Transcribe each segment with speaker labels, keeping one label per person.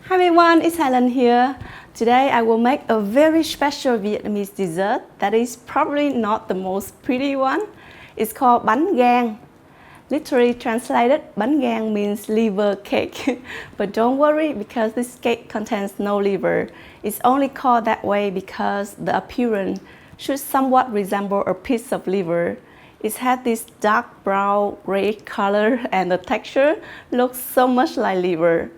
Speaker 1: Hi everyone, it's Helen here. Today I will make a very special Vietnamese dessert that is probably not the most pretty one. It's called bánh gan. Literally translated, bánh gan means liver cake. But don't worry because this cake contains no liver. It's only called that way because the appearance should somewhat resemble a piece of liver. It has this dark brown red color and the texture looks so much like liver.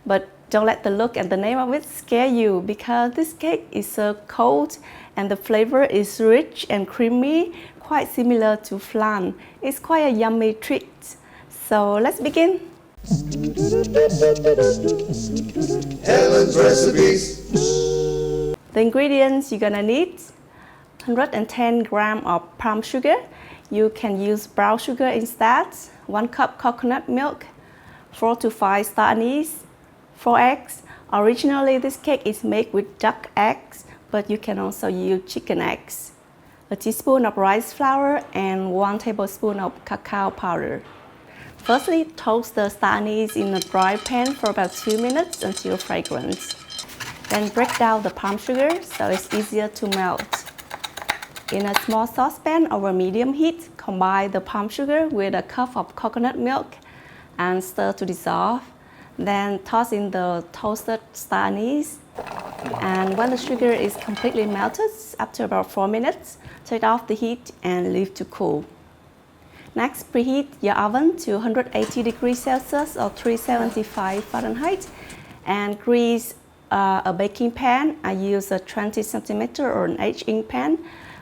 Speaker 1: But don't let the look and the name of it scare you because this cake is served cold and the flavor is rich and creamy, quite similar to flan. It's quite a yummy treat. So let's begin.
Speaker 2: Helen's Recipes.
Speaker 1: The ingredients you're gonna need: 110 grams of palm sugar. You can use brown sugar instead. 1 cup coconut milk. 4 to 5 star anise. 4 eggs. Originally, this cake is made with duck eggs, but you can also use chicken eggs. A teaspoon of rice flour and 1 tablespoon of cacao powder. Firstly, toast the star anise in a dry pan for about 2 minutes until fragrant. Then break down the palm sugar so it's easier to melt. In a small saucepan over medium heat, combine the palm sugar with a cup of coconut milk and stir to dissolve. Then toss in the toasted star anise. And when the sugar is completely melted, after about 4 minutes, take off the heat and leave to cool. Next, preheat your oven to 180 degrees Celsius or 375 Fahrenheit and grease a baking pan. I use a 20 cm or an 8-inch pan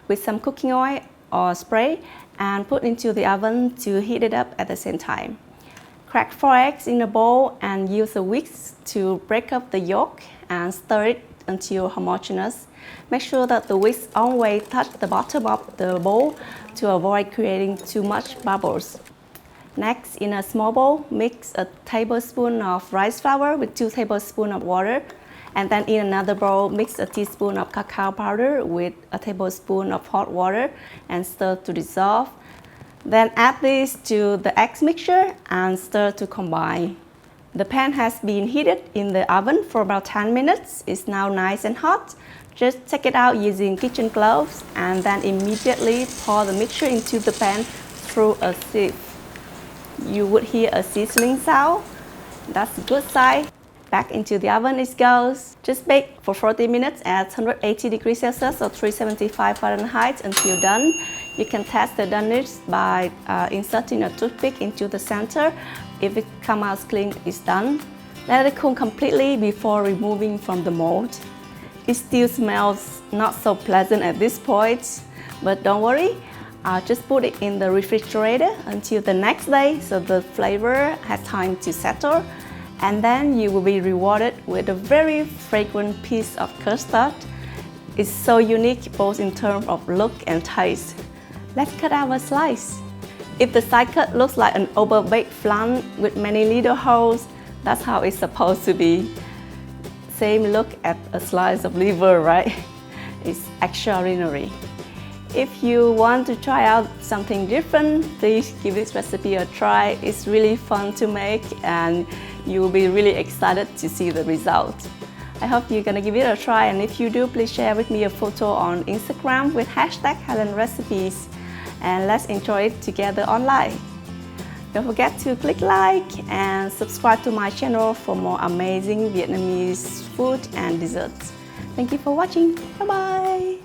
Speaker 1: with some cooking oil or spray and put into the oven to heat it up at the same time. Crack 4 eggs in a bowl and use a whisk to break up the yolk and stir it until homogeneous. Make sure that the whisk always touch the bottom of the bowl to avoid creating too much bubbles. Next, in a small bowl, mix a tablespoon of rice flour with 2 tablespoons of water. And then in another bowl, mix a teaspoon of cacao powder with a tablespoon of hot water and stir to dissolve. Then add this to the eggs mixture and stir to combine. The pan has been heated in the oven for about 10 minutes. It's now nice and hot. Just take it out using kitchen gloves and then immediately pour the mixture into the pan through a sieve. You would hear a sizzling sound. That's a good sign. Back into the oven it goes. Just bake for 40 minutes at 180 degrees Celsius or 375 Fahrenheit until done. You can test the doneness by inserting a toothpick into the center. If it comes out clean, it's done. Let it cool completely before removing from the mold. It still smells not so pleasant at this point, but don't worry. Just put it in the refrigerator until the next day so the flavor has time to settle. And then you will be rewarded with a very fragrant piece of custard. It's so unique both in terms of look and taste. Let's cut out a slice. If the side cut looks like an overbaked flan with many little holes, that's how it's supposed to be. Same look at a slice of liver, right? It's extraordinary. If you want to try out something different, please give this recipe a try. It's really fun to make and you will be really excited to see the result. I hope you're gonna give it a try, and if you do, please share with me a photo on Instagram with hashtag Helen Recipes and let's enjoy it together online. Don't forget to click like and subscribe to my channel for more amazing Vietnamese food and desserts. Thank you for watching. Bye bye!